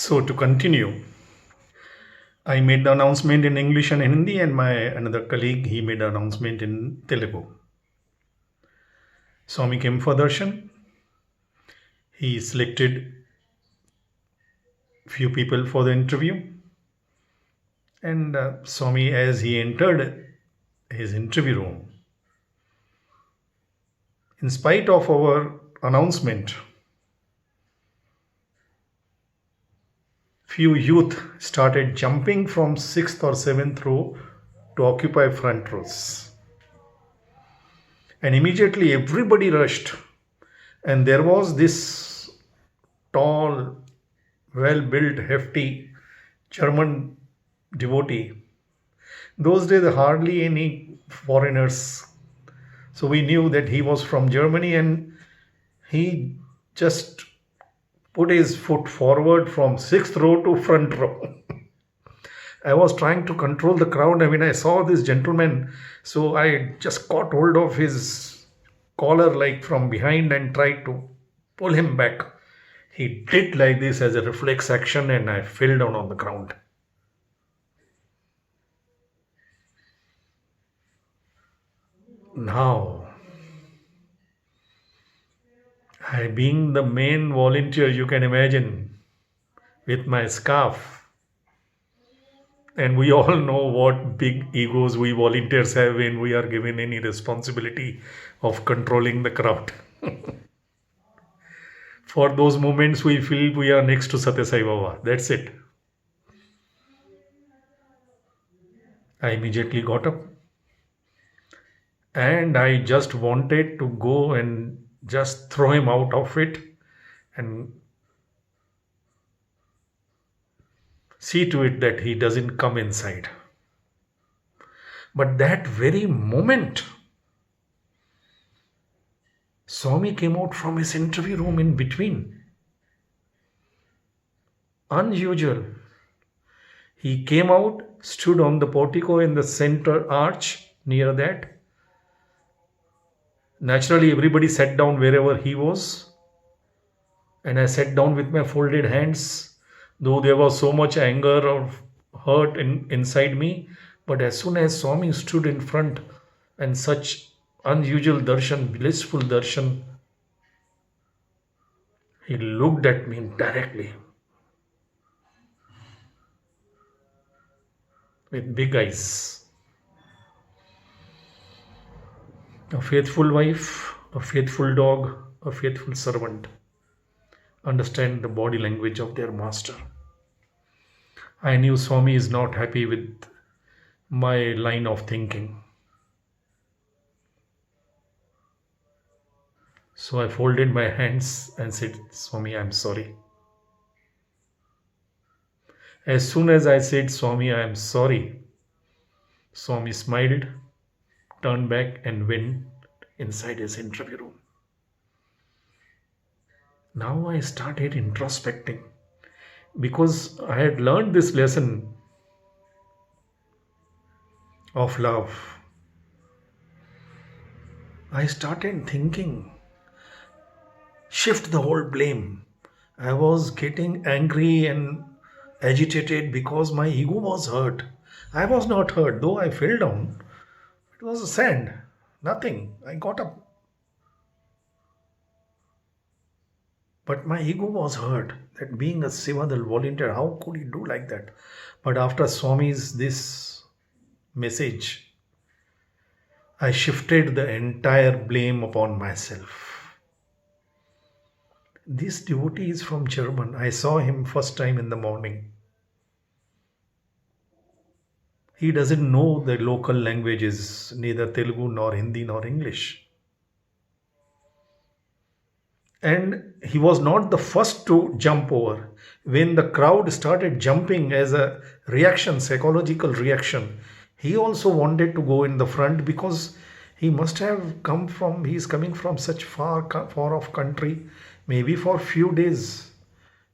So to continue, I made the announcement in English and Hindi, and my another colleague he made the announcement in Telugu. Swami came for darshan. He selected few people for the interview, and Swami, as he entered his interview room, in spite of our announcement, few youth started jumping from sixth or seventh row to occupy front rows. And immediately everybody rushed. And there was this tall, well built, hefty German devotee. Those days, hardly any foreigners. So we knew that he was from Germany, and he just put his foot forward from sixth row to front row. I was trying to control the crowd. I mean, I saw this gentleman, so I just caught hold of his collar like from behind and tried to pull him back. He did like this as a reflex action, and I fell down on the ground. Now, I being the main volunteer, you can imagine, with my scarf. And we all know what big egos we volunteers have when we are given any responsibility of controlling the crowd. For those moments, we feel we are next to Satya Sai Baba. That's it. I immediately got up and I just wanted to go and just throw him out of it and see to it that he doesn't come inside. But that very moment, Swami came out from his interview room in between. Unusual. He came out, stood on the portico in the center arch near that. Naturally, everybody sat down wherever he was. And I sat down with my folded hands, though there was so much anger or hurt inside me. But as soon as Swami stood in front and such unusual darshan, blissful darshan, he looked at me directly with big eyes. A faithful wife, a faithful dog, a faithful servant understand the body language of their master. I knew Swami is not happy with my line of thinking. So I folded my hands and said, Swami, I'm sorry. As soon as I said, Swami, I am sorry, Swami smiled, turned back, and went inside his interview room. Now I started introspecting because I had learned this lesson of love. I started thinking, shift the whole blame. I was getting angry and agitated because my ego was hurt. I was not hurt, though I fell down. It was a sand, nothing. I got up. But my ego was hurt that being a Sevadal volunteer, how could he do like that? But after Swami's this message, I shifted the entire blame upon myself. This devotee is from German. I saw him first time in the morning. He doesn't know the local languages, neither Telugu nor Hindi nor English. And he was not the first to jump over. When the crowd started jumping as a reaction, psychological reaction, he also wanted to go in the front because he must have he is coming from such far off country, maybe for few days.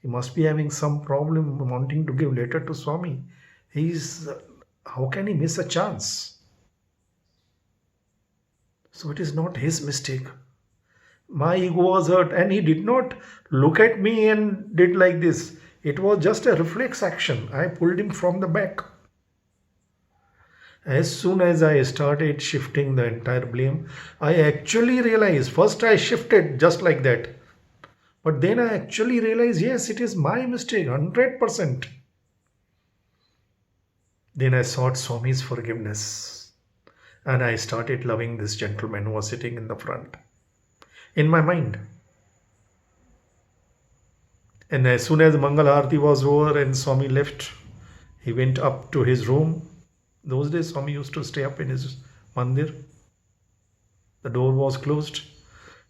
He must be having some problem wanting to give letter to Swami. How can he miss a chance? So it is not his mistake. My ego was hurt and he did not look at me and did like this. It was just a reflex action. I pulled him from the back. As soon as I started shifting the entire blame, I actually realized first I shifted just like that. But then I actually realized, yes, it is my mistake, 100%. Then I sought Swami's forgiveness and I started loving this gentleman who was sitting in the front in my mind. And as soon as Mangal Arati was over and Swami left, he went up to his room. Those days, Swami used to stay up in his mandir. The door was closed.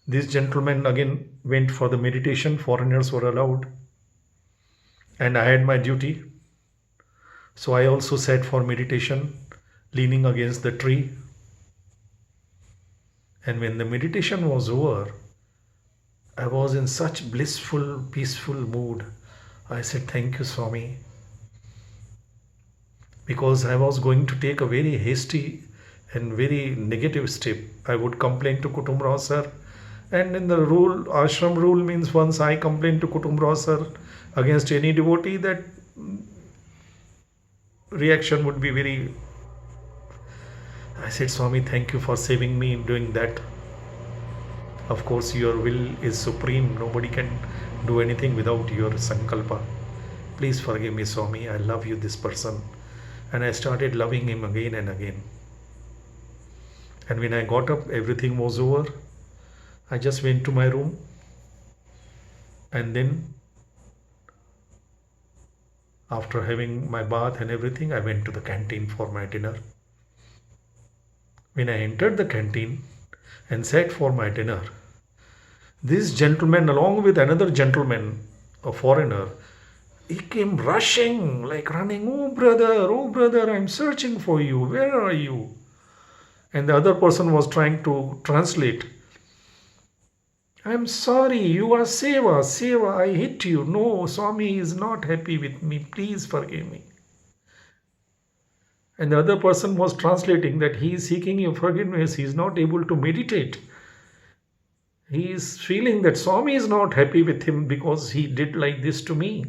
This gentleman again went for the meditation. Foreigners were allowed. And I had my duty. So I also sat for meditation, leaning against the tree. And when the meditation was over, I was in such blissful, peaceful mood. I said, thank you, Swami. Because I was going to take a very hasty and very negative step. I would complain to Kutumrao sir. And in the rule, ashram rule means once I complain to Kutumrao sir against any devotee, that reaction would be very... I said, Swami, thank you for saving me in doing that. Of course, your will is supreme. Nobody can do anything without your sankalpa. Please forgive me, Swami. I love you, this person. And I started loving him again and again. And when I got up, everything was over. I just went to my room. And then, after having my bath and everything, I went to the canteen for my dinner. When I entered the canteen and sat for my dinner, this gentleman, along with another gentleman, a foreigner, he came rushing, like running, oh brother, I'm searching for you. Where are you? And the other person was trying to translate. I'm sorry, you are Seva. Seva, I hit you. No, Swami is not happy with me. Please forgive me. And the other person was translating that he is seeking your forgiveness. He is not able to meditate. He is feeling that Swami is not happy with him because he did like this to me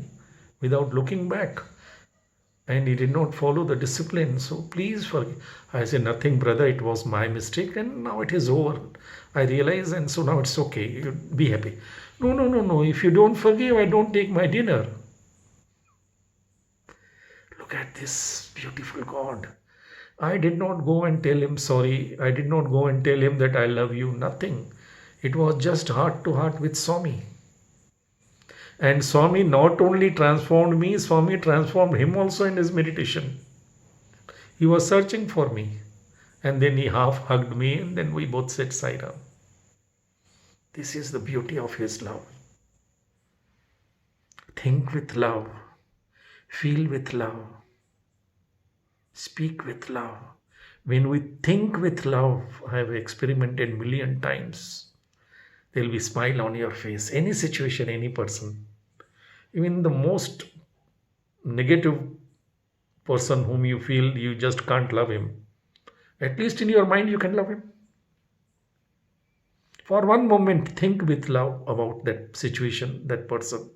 without looking back. And he did not follow the discipline. So please forgive. I said, nothing, brother. It was my mistake and now it is over. I realize, and so now it's okay. You be happy. No. If you don't forgive, I don't take my dinner. Look at this beautiful God. I did not go and tell him sorry. I did not go and tell him that I love you. Nothing. It was just heart to heart with Swami. And Swami not only transformed me, Swami transformed him also in his meditation. He was searching for me. And then he half hugged me and then we both said Sai Ram. This is the beauty of his love. Think with love. Feel with love. Speak with love. When we think with love, I have experimented a million times. There will be a smile on your face. Any situation, any person. Even the most negative person whom you feel you just can't love him. At least in your mind you can love him. For one moment, think with love about that situation, that person.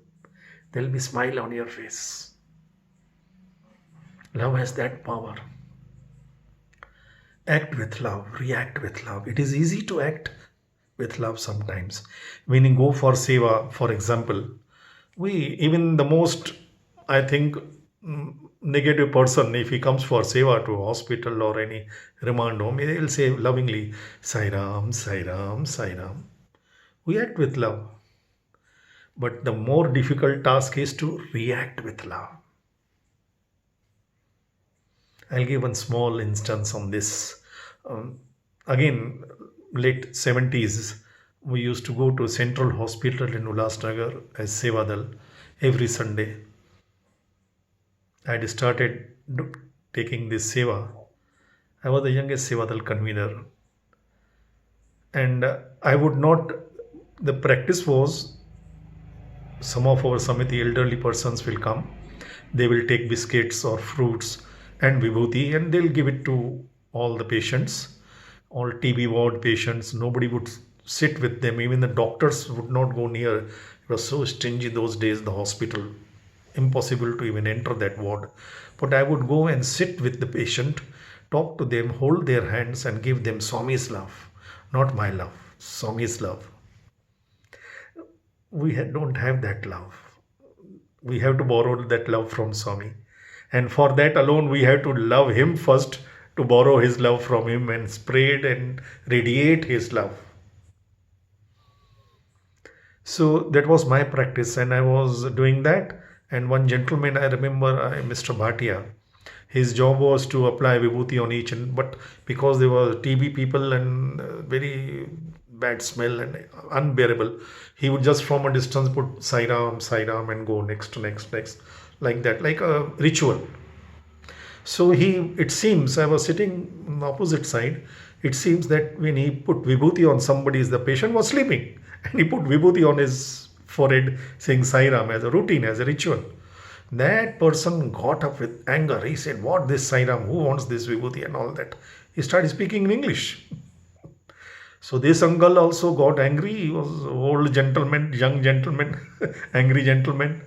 There will be a smile on your face. Love has that power. Act with love, react with love. It is easy to act with love sometimes. When you go for Seva, for example, even the most, I think, negative person, if he comes for Seva to a hospital or any remand home, they will say lovingly, Sai Ram, Sai Ram, Sai Ram. We act with love. But the more difficult task is to react with love. I'll give one small instance on this. Again, late 70s, we used to go to Central Hospital in Ulhasnagar as Sevadal every Sunday. I had started taking this Seva. I was the youngest Sevadal convener. And I would not, the practice was, some of our Samiti elderly persons will come. They will take biscuits or fruits and vibhuti and they'll give it to all the patients, all TB ward patients. Nobody would sit with them. Even the doctors would not go near. It was so stingy those days, the hospital. impossible to even enter that ward. But I would go and sit with the patient, talk to them, hold their hands, and give them Swami's love, not my love, Swami's love. Don't have that love. We have to borrow that love from Swami. And for that alone, we have to love him first, to borrow his love from him and spread and radiate his love. So that was my practice, and I was doing that. And one gentleman, I remember, Mr. Bhatia, his job was to apply vibhuti on each, and but because there were TB people and very bad smell and unbearable, he would just from a distance put Sai Ram, and go next, like that, like a ritual. So it seems, I was sitting on the opposite side. It seems that when he put vibhuti on somebody, the patient was sleeping, and he put vibhuti on his forehead, saying Sai Ram as a routine, as a ritual. That person got up with anger. He said, "What this Sai Ram? Who wants this vibhuti?" and all that. He started speaking in English. So this uncle also got angry. He was an old gentleman, young gentleman, angry gentleman.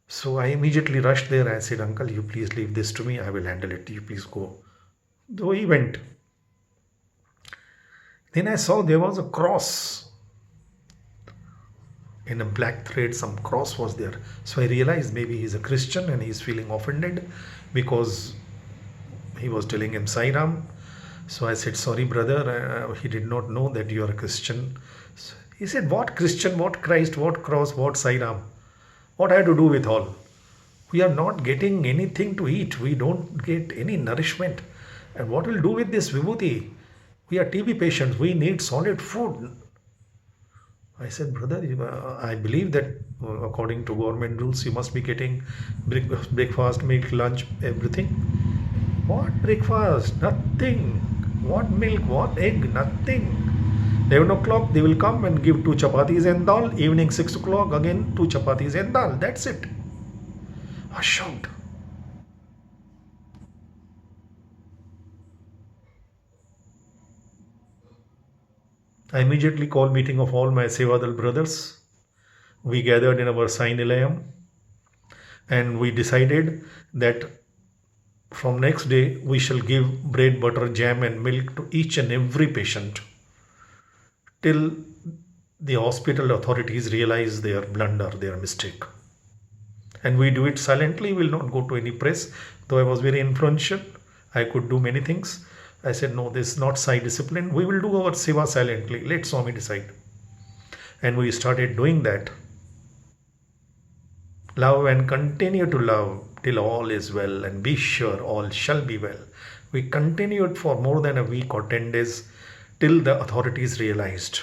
So I immediately rushed there. I said, "Uncle, you please leave this to me. I will handle it. You please go." So he went. Then I saw there was a cross in a black thread. Some cross was there. So I realized maybe he's a Christian and he's feeling offended because he was telling him Sai Ram. So I said, "Sorry, brother, he did not know that you are a Christian." So he said, "What Christian, what Christ, what cross, what Sai Ram? What I have to do with all? We are not getting anything to eat. We don't get any nourishment. And what will do with this vibhuti? We are TB patients. We need solid food." I said, "Brother, I believe that according to government rules, you must be getting breakfast, milk, lunch, everything." "What breakfast? Nothing. What milk? What egg? Nothing. 11 o'clock, they will come and give 2 chapatis and dal. Evening 6 o'clock, again 2 chapatis and dal. That's it." I shocked. I immediately called meeting of all my Sevadal brothers. We gathered in our Sai Nilayam, and we decided that from next day we shall give bread, butter, jam and milk to each and every patient till the hospital authorities realize their blunder, their mistake. And we do it silently. We will not go to any press. Though I was very influential, I could do many things. I said, "No, this is not Sai discipline. We will do our Seva silently. Let Swami decide." And we started doing that. Love and continue to love till all is well, and be sure all shall be well. We continued for more than a week or 10 days till the authorities realized.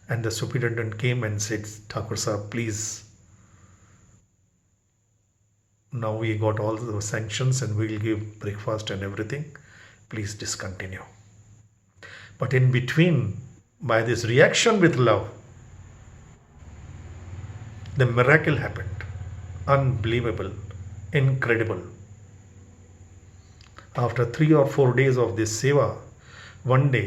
And the superintendent came and said, "Thakur Sahab, please, now we got all the sanctions and we will give breakfast and everything. Please discontinue." But in between, by this reaction with love, the miracle happened. Unbelievable, incredible. After 3 or 4 days of this seva, one day,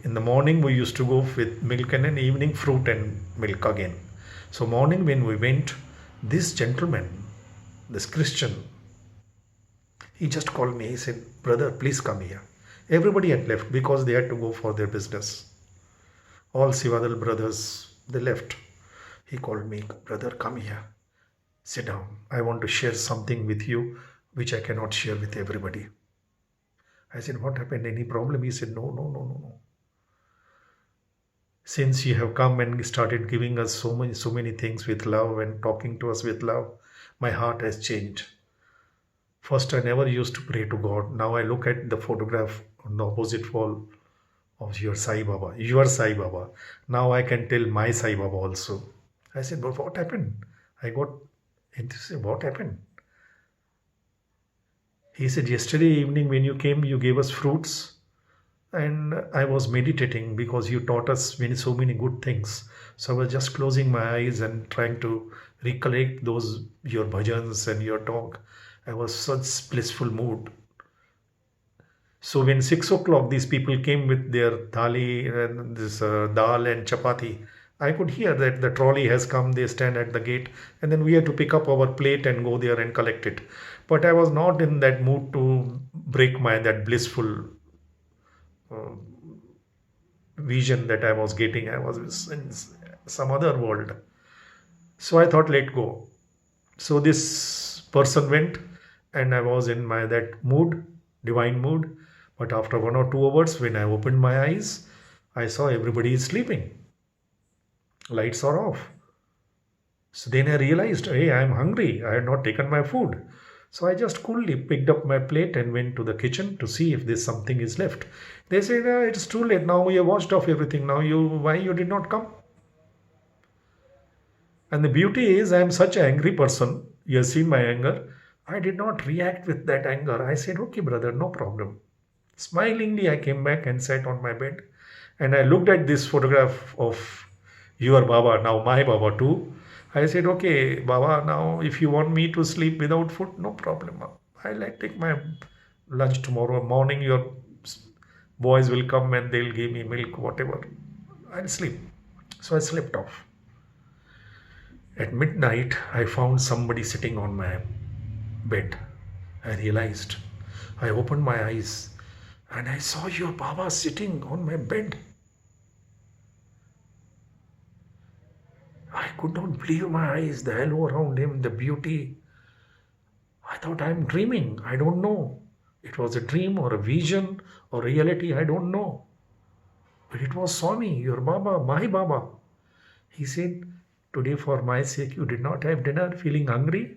in the morning we used to go with milk, and in evening fruit and milk again. So morning when we went, this gentleman, this Christian, he just called me. He said, "Brother, please come here." Everybody had left because they had to go for their business. All Sivadal brothers, they left. He called me, "Brother, come here. Sit down. I want to share something with you which I cannot share with everybody." I said, "What happened? Any problem?" He said, "No, no, no, no, no. Since you have come and started giving us so many things with love and talking to us with love, my heart has changed. First, I never used to pray to God. Now I look at the photograph on the opposite wall of your Sai Baba, your Sai Baba. Now I can tell my Sai Baba also." I said, "But what happened?" I got enthusiastic. "What happened?" He said, "Yesterday evening when you came, you gave us fruits, and I was meditating because you taught us so many good things. So I was just closing my eyes and trying to recollect those your bhajans and your talk. I was such blissful mood. So when 6 o'clock these people came with their thali and this dal and chapati, I could hear that the trolley has come, they stand at the gate, and then we had to pick up our plate and go there and collect it. But I was not in that mood to break my that blissful uh, vision that I was getting. I was in some other world. So I thought, let go. So this person went, and I was in my that mood, divine mood. But after 1 or 2 hours, when I opened my eyes, I saw everybody is sleeping. Lights are off. So then I realized, hey, I am hungry. I had not taken my food. So I just coolly picked up my plate and went to the kitchen to see if there's something is left. They said, it's too late. Now we have washed off everything. Now why you did not come? And the beauty is, I am such an angry person. You have seen my anger. I did not react with that anger. I said, okay, brother, no problem. Smilingly, I came back and sat on my bed. And I looked at this photograph of your Baba, now my Baba too. I said, okay, Baba, now if you want me to sleep without food, no problem. I'll take my lunch tomorrow morning. Your boys will come and they'll give me milk, whatever. I'll sleep. So I slept off. At midnight, I found somebody sitting on my bed. I realized. I opened my eyes and I saw your Baba sitting on my bed. I could not believe my eyes, the halo around him, the beauty. I thought I'm dreaming. I don't know. It was a dream or a vision or reality. I don't know. But it was Swami, your Baba, my Baba. He said, today for my sake you did not have dinner, feeling hungry?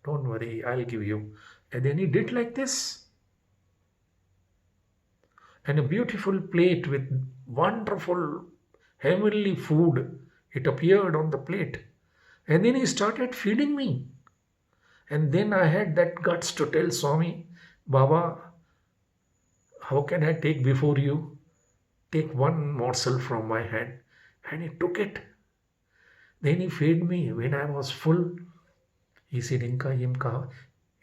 Don't worry, I'll give you. And then he did like this. And a beautiful plate with wonderful heavenly food. It appeared on the plate. And then he started feeding me. And then I had that guts to tell Swami, Baba, how can I take before you? Take one morsel from my hand. And he took it. Then he fed me when I was full. He said, Imka,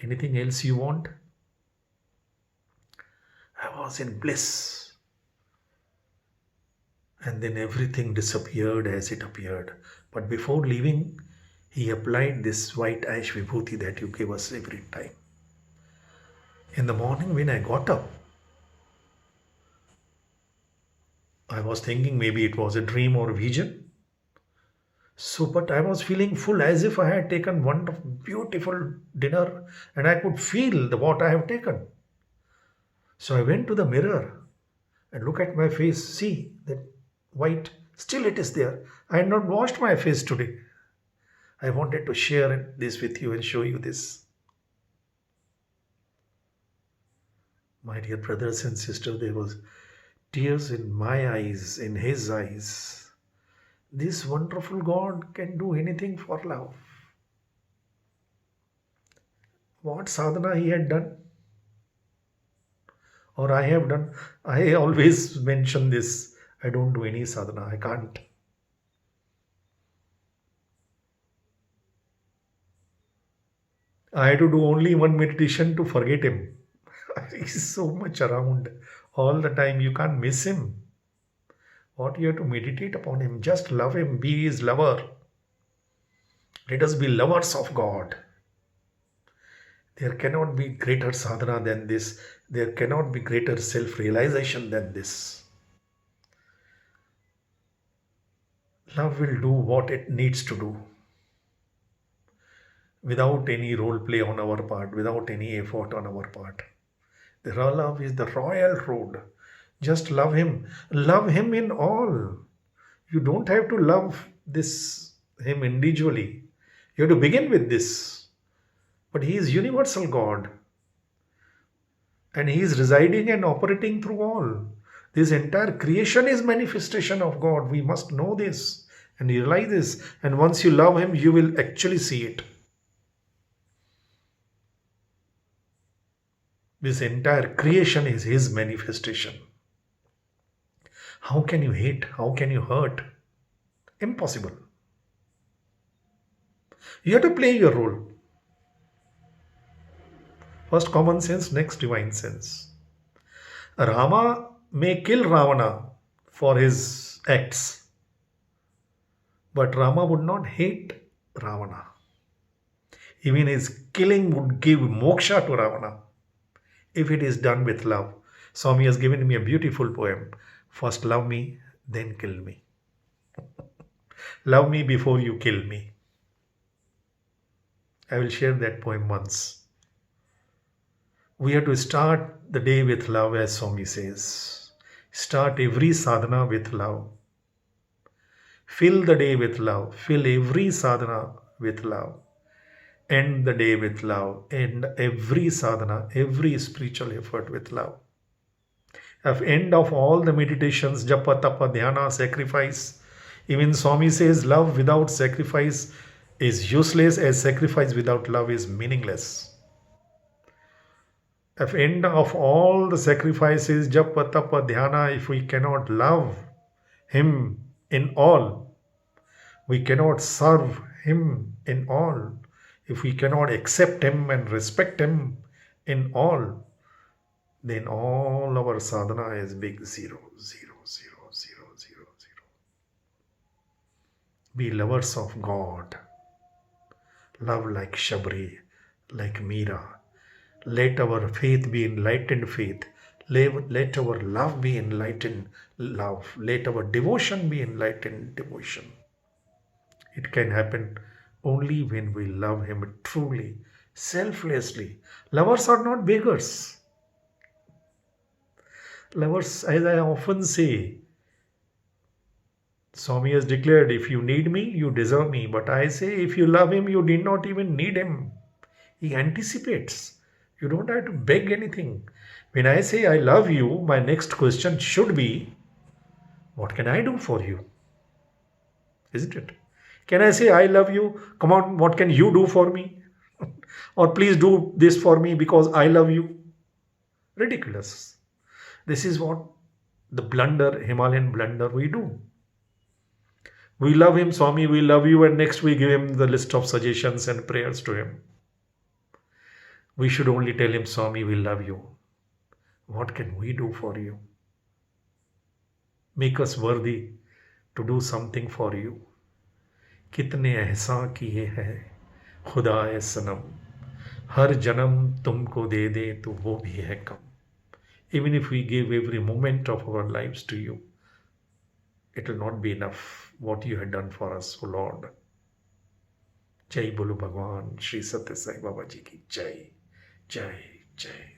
anything else you want? I was in bliss. And then everything disappeared as it appeared. But before leaving, he applied this white ash vibhuti that you give us every time. In the morning when I got up, I was thinking maybe it was a dream or a vision. So, but I was feeling full as if I had taken wonderful, beautiful dinner and I could feel what I have taken. So I went to the mirror and look at my face. See that white, still it is there. I had not washed my face today. I wanted to share this with you and show you this. My dear brothers and sisters, there was tears in my eyes, in his eyes. This wonderful God can do anything for love. What sadhana he had done? Or I have done. I always mention this. I don't do any sadhana. I can't. I had to do only one meditation to forget him. He's so much around all the time. You can't miss him. What you have to meditate upon him. Just love him. Be his lover. Let us be lovers of God. There cannot be greater sadhana than this. There cannot be greater self-realization than this. Love will do what it needs to do. Without any role play on our part, without any effort on our part. The raw love is the royal road. Just love him. Love him in all. You don't have to love him individually. You have to begin with this. But he is universal God. And he is residing and operating through all. This entire creation is manifestation of God. We must know this and realize this. And once you love him, you will actually see it. This entire creation is his manifestation. How can you hate? How can you hurt? Impossible. You have to play your role. First common sense, next divine sense. Rama may kill Ravana for his acts. But Rama would not hate Ravana. Even his killing would give moksha to Ravana if it is done with love. Swami has given me a beautiful poem. First love me, then kill me. Love me before you kill me. I will share that poem once. We have to start the day with love, as Swami says. Start every sadhana with love. Fill the day with love. Fill every sadhana with love. End the day with love. End every sadhana, every spiritual effort with love. At the end of all the meditations, japa, tapa, dhyana, sacrifice, even Swami says love without sacrifice is useless, as sacrifice without love is meaningless. At the end of all the sacrifices, japa, tapa, dhyana, if we cannot love Him in all, we cannot serve Him in all, if we cannot accept Him and respect Him in all, then all our sadhana is big zero, zero, zero, zero, zero, zero. Be lovers of God. Love like Shabri, like Meera. Let our faith be enlightened faith. Let our love be enlightened love. Let our devotion be enlightened devotion. It can happen only when we love Him truly, selflessly. Lovers are not beggars. Lovers, as I often say, Swami has declared, if you need me, you deserve me. But I say, if you love Him, you did not even need Him. He anticipates. You don't have to beg anything. When I say I love you, my next question should be, what can I do for you? Isn't it? Can I say I love you? Come on, what can you do for me? Or please do this for me because I love you. Ridiculous. This is what the blunder, Himalayan blunder we do. We love Him, Swami, we love you, and next we give Him the list of suggestions and prayers to Him. We should only tell Him, Swami, we love you. What can we do for you? Make us worthy to do something for you. कितने एहसान किए हैं खुदाए सनम, हर जन्म तुमको दे दे तो वो भी है कम. Even if we give every moment of our lives to you, it will not be enough what you have done for us, O Lord. जय बोलो भगवान श्री सत्य साई बाबा जी की जय, जय, जय.